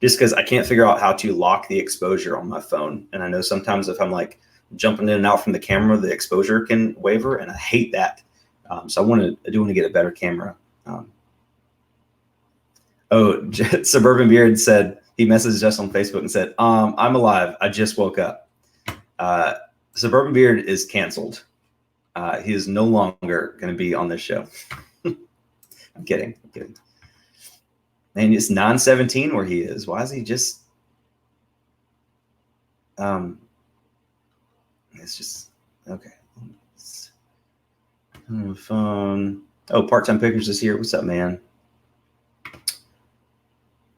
S1: Just because I can't figure out how to lock the exposure on my phone. And I know sometimes if I'm like jumping in and out from the camera, the exposure can waver, and I hate that. So I do want to get a better camera. Suburban Beard said, he messaged us on Facebook and said, I'm alive. I just woke up. Suburban Beard is canceled. He is no longer going to be on this show. I'm kidding. And it's 9:17 where he is. Why is he just? It's just okay. On the phone. Oh, Part-Time Pickers is here. What's up, man?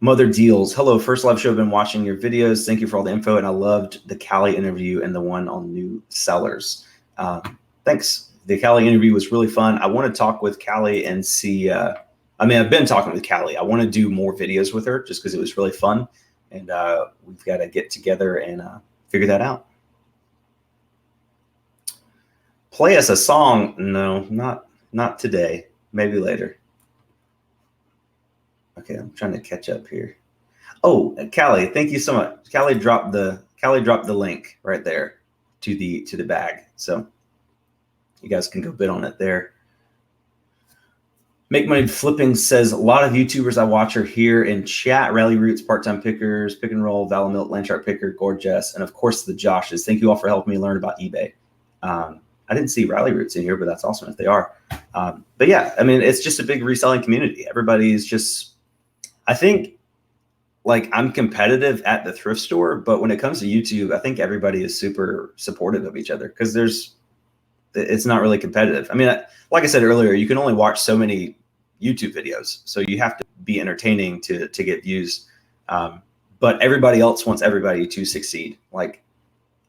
S1: Mother Deals. Hello, first live show. I've been watching your videos. Thank you for all the info, and I loved the Callie interview and the one on new sellers. Thanks. The Callie interview was really fun. I want to talk with Callie and see. I've been talking with Callie. I want to do more videos with her just because it was really fun, and we've got to get together and figure that out. Play us a song? No, not today. Maybe later. Okay, I'm trying to catch up here. Oh, Callie, thank you so much. Callie dropped the link right there to the bag, so you guys can go bid on it there. Make Money Flipping says, a lot of YouTubers I watch are here in chat. Rally Roots, Part-Time Pickers, Pick and Roll, Valamilt, Landshark Picker, Gorgeous, and of course the Joshes. Thank you all for helping me learn about eBay. I didn't see Rally Roots in here, but that's awesome if they are. But yeah, I mean, it's just a big reselling community. Everybody's just, I think, like, I'm competitive at the thrift store, but when it comes to YouTube, I think everybody is super supportive of each other because it's not really competitive. I mean, like I said earlier, you can only watch so many YouTube videos, so you have to be entertaining to get views. But everybody else wants everybody to succeed. Like,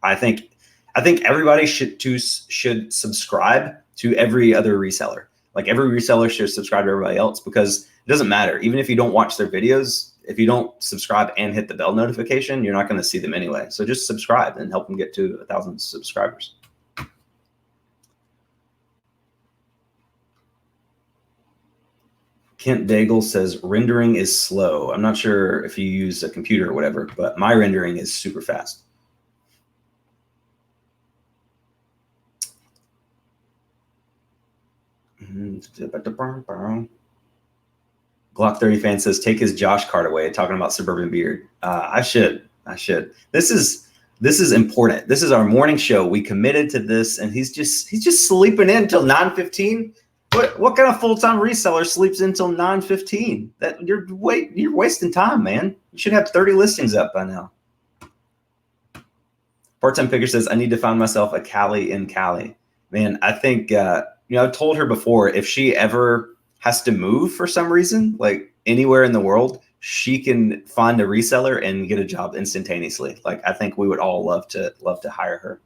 S1: I think everybody should subscribe to every other reseller. Like, every reseller should subscribe to everybody else, because it doesn't matter. Even if you don't watch their videos, if you don't subscribe and hit the bell notification, you're not going to see them anyway. So just subscribe and help them get to 1,000 subscribers. Kent Daigle says rendering is slow. I'm not sure if you use a computer or whatever, but my rendering is super fast. Glock 30 fan says, take his Josh card away, talking about Suburban Beard. I should. This is important. This is our morning show. We committed to this, and he's just sleeping in until 9:15. What kind of full-time reseller sleeps until 9:15? That you're wasting time, man. You should have 30 listings up by now. Part-Time Picker says, I need to find myself a Callie in Cali. Man, I think I've told her before, if she ever has to move for some reason, like anywhere in the world, she can find a reseller and get a job instantaneously. Like, I think we would all love to hire her.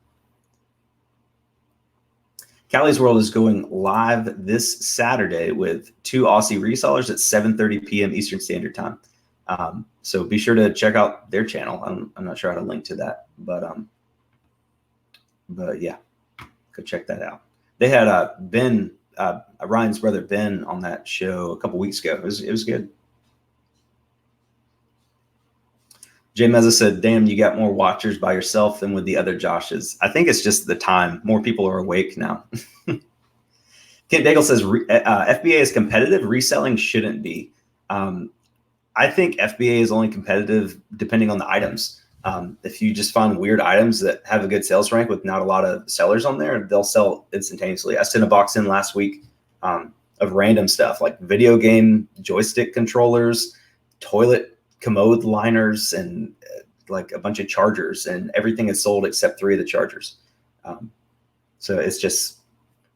S1: Callie's World is going live this Saturday with 2 Aussie resellers at 7:30 p.m. Eastern Standard Time. So be sure to check out their channel. I'm not sure how to link to that, but yeah, go check that out. They had Ben, Ryan's brother Ben, on that show a couple weeks ago. It was good. Jay Meza said, "Damn, you got more watchers by yourself than with the other Joshes." I think it's just the time. More people are awake now. Kent Daigle says, FBA is competitive. Reselling shouldn't be. I think FBA is only competitive depending on the items. If you just find weird items that have a good sales rank with not a lot of sellers on there, they'll sell instantaneously. I sent a box in last week of random stuff like video game joystick controllers, toilet commode liners, and like a bunch of chargers, and everything is sold except 3 of the chargers. So it's just,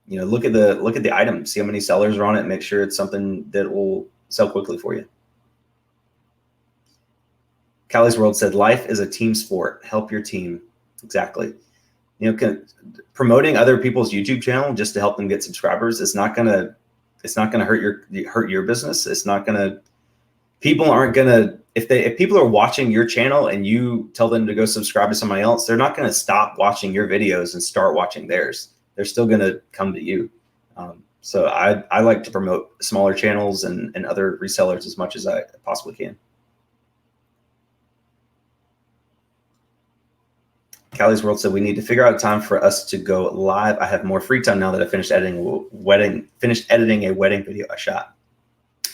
S1: look at the item, see how many sellers are on it, and make sure it's something that will sell quickly for you. Callie's World said, "Life is a team sport. Help your team." Exactly. Promoting other people's YouTube channel just to help them get subscribers is not gonna hurt your business. It's not gonna. People aren't gonna, if people are watching your channel and you tell them to go subscribe to somebody else, they're not gonna stop watching your videos and start watching theirs. They're still gonna come to you. So I like to promote smaller channels and other resellers as much as I possibly can. Callie's World said, "We need to figure out a time for us to go live. I have more free time now that I finished editing a wedding video I shot."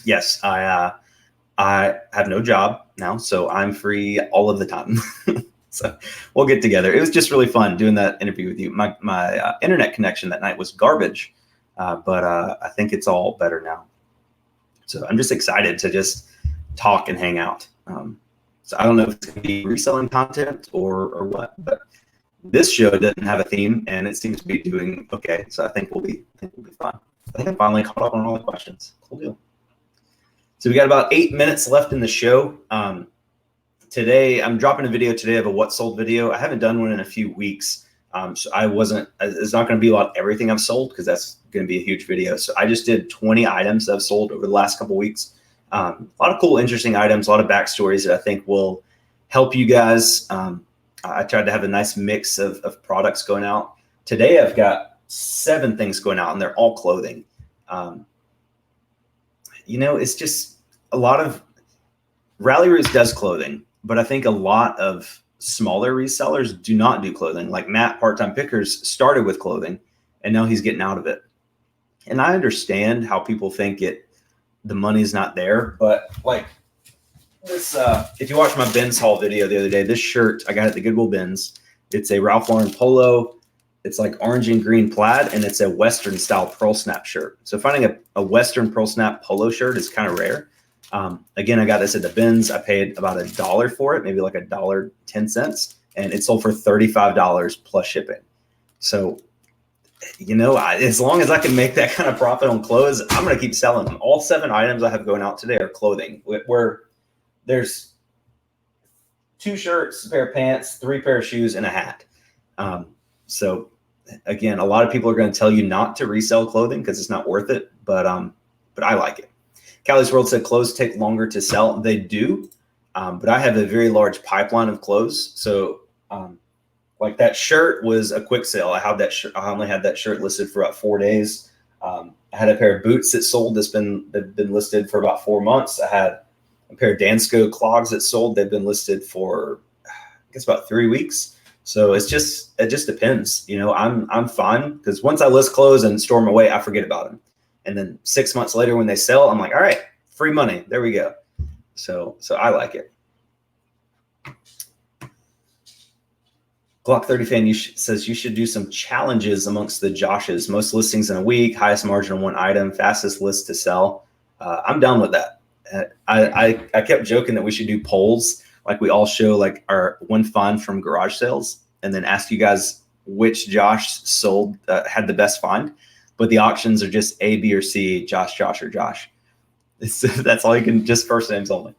S1: Yes, I have no job now, so I'm free all of the time. So we'll get together. It was just really fun doing that interview with you. My internet connection that night was garbage, but I think it's all better now. So I'm just excited to just talk and hang out. So I don't know if it's going to be reselling content or what, but this show doesn't have a theme and it seems to be doing okay. So I think we'll be fine. I think I finally caught up on all the questions. Cool deal. So we got about 8 minutes left in the show. Today, I'm dropping a video today of a what sold video. I haven't done one in a few weeks. So it's not going to be about everything I've sold because that's going to be a huge video. So I just did 20 items that I've sold over the last couple of weeks. A lot of cool, interesting items, a lot of backstories that I think will help you guys. I tried to have a nice mix of products going out. Today, I've got 7 things going out, and they're all clothing. It's just a lot of Rally Roots does clothing, but I think a lot of smaller resellers do not do clothing. Like Matt, Part-Time Pickers, started with clothing, and now he's getting out of it. And I understand how people think the money's not there, but like this, if you watch my Ben's haul video the other day, this shirt I got at the Goodwill Bins, it's a Ralph Lauren polo. It's like orange and green plaid, and it's a Western style pearl snap shirt. So finding a Western pearl snap polo shirt is kind of rare. Again, I got this at the Bins. I paid about $1 for it, maybe like $1.10, and it sold for $35 plus shipping. So as long as I can make that kind of profit on clothes, I'm going to keep selling them. All 7 items I have going out today are clothing, where there's 2 shirts, a pair of pants, 3 pair of shoes, and a hat. So again, a lot of people are going to tell you not to resell clothing because it's not worth it, but I like it. Callie's World said clothes take longer to sell. They do, but I have a very large pipeline of clothes. So like that shirt was a quick sale. I only had that shirt listed for about 4 days. I had a pair of boots that sold that's been listed for about 4 months. I had a pair of Dansko clogs that sold. They've been listed for I guess about 3 weeks. So it just depends. I'm fine because once I list clothes and store them away, I forget about them. And then 6 months later when they sell, I'm like, all right, free money. There we go. So I like it. Glock 30 fan says you should do some challenges amongst the Joshes. Most listings in a week, highest margin on one item, fastest list to sell. I'm down with that. I kept joking that we should do polls, like we all show like our one find from garage sales, and then ask you guys which Josh sold had the best find. But the auctions are just A, B, or C, Josh, or Josh. That's all you can, just first names only.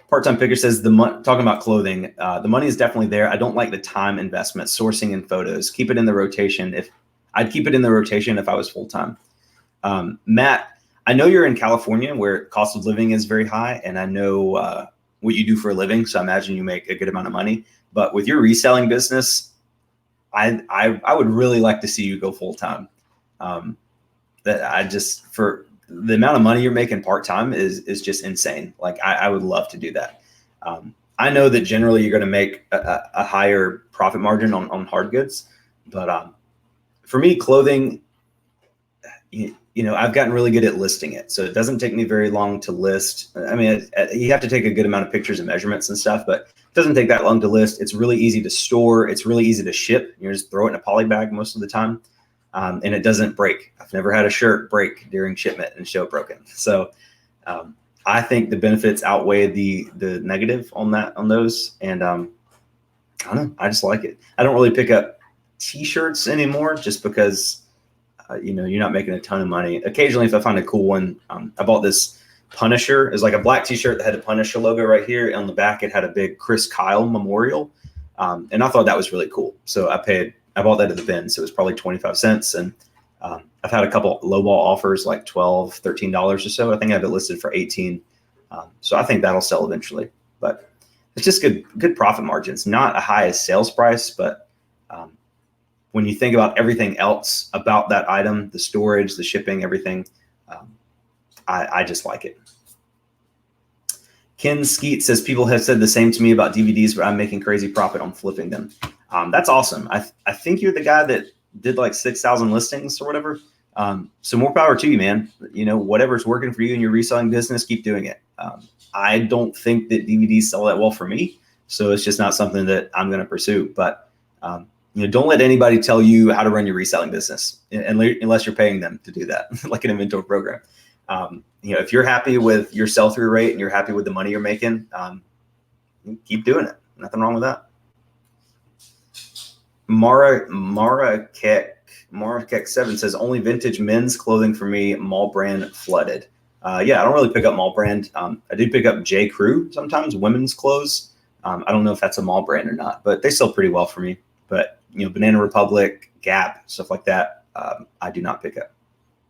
S1: Part-Time Picker says, talking about clothing, the money is definitely there. I don't like the time investment, sourcing and photos. Keep it in the rotation. I'd keep it in the rotation if I was full-time. Matt, I know you're in California where cost of living is very high, and I know what you do for a living, so I imagine you make a good amount of money. But with your reselling business, I would really like to see you go full time. That I just, for the amount of money you're making part time is just insane. Like I would love to do that. I know that generally you're going to make a higher profit margin on hard goods, but for me, clothing, you know, I've gotten really good at listing it. So it doesn't take me very long to list. I mean, you have to take a good amount of pictures and measurements and stuff, but it doesn't take that long to list. It's really easy to store. It's really easy to ship. You just throw it in a poly bag most of the time. And it doesn't break. I've never had a shirt break during shipment and show broken. So I think the benefits outweigh the negative on those. And I don't know, I just like it. I don't really pick up t-shirts anymore just because you know, you're not making a ton of money. Occasionally, if I find a cool one, I bought this Punisher. It's like a black t-shirt that had a Punisher logo right here. On the back, it had a big Chris Kyle memorial. And I thought that was really cool. So I bought that at the bin. So it was probably 25 cents. And I've had a couple lowball offers, like $12, $13 or so. I think I have it listed for 18. So I think that'll sell eventually, but it's just good profit margins, not a high sales price, but when you think about everything else about that item, the storage, the shipping, everything, I just like it. Ken Skeet says, people have said the same to me about DVDs, but I'm making crazy profit on flipping them. That's awesome. I think you're the guy that did like 6,000 listings or whatever. So more power to you, man. You know, whatever's working for you in your reselling business, keep doing it. I don't think that DVDs sell that well for me. So it's just not something that I'm going to pursue, but you know, don't let anybody tell you how to run your reselling business unless you're paying them to do that, like an inventory program. You know, if you're happy with your sell-through rate and you're happy with the money you're making, keep doing it. Nothing wrong with that. Mara Keck 7 says, only vintage men's clothing for me, mall brand flooded. Yeah, I don't really pick up mall brand. I do pick up J. Crew sometimes, women's clothes. I don't know if that's a mall brand or not, but they sell pretty well for me. But you know, Banana Republic, Gap, stuff like that, I do not pick up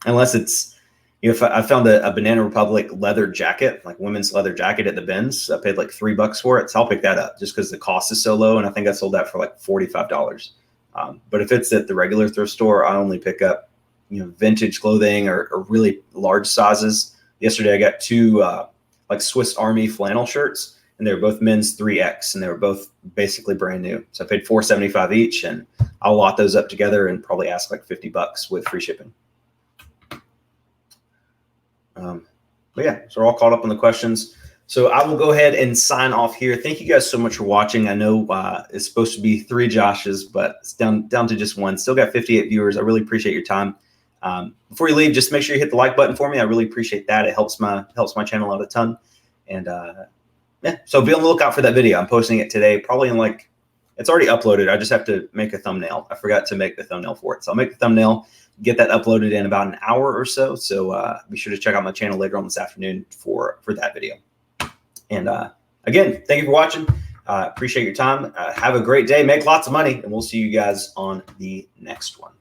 S1: unless it's, you know, if I found a Banana Republic leather jacket, like women's leather jacket at the bins, I paid like $3 for it. So I'll pick that up just because the cost is so low. And I think I sold that for like $45. But if it's at the regular thrift store, I only pick up, you know, vintage clothing or really large sizes. Yesterday, I got two like Swiss Army flannel shirts, and they were both men's 3X, and they were both basically brand new. So I paid $4.75 each, and I'll lot those up together and probably ask like $50 with free shipping. But yeah, so we're all caught up on the questions. So I will go ahead and sign off here. Thank you guys so much for watching. I know it's supposed to be 3 Joshes, but it's down to just 1. Still got 58 viewers. I really appreciate your time. Before you leave, just make sure you hit the like button for me. I really appreciate that. It helps my channel out a ton. And yeah, so be on the lookout for that video. I'm posting it today, probably in like, it's already uploaded. I just have to make a thumbnail. I forgot to make the thumbnail for it. So I'll make the thumbnail, get that uploaded in about an hour or so. So be sure to check out my channel later on this afternoon for that video. And again, thank you for watching. Appreciate your time. Have a great day. Make lots of money. And we'll see you guys on the next one.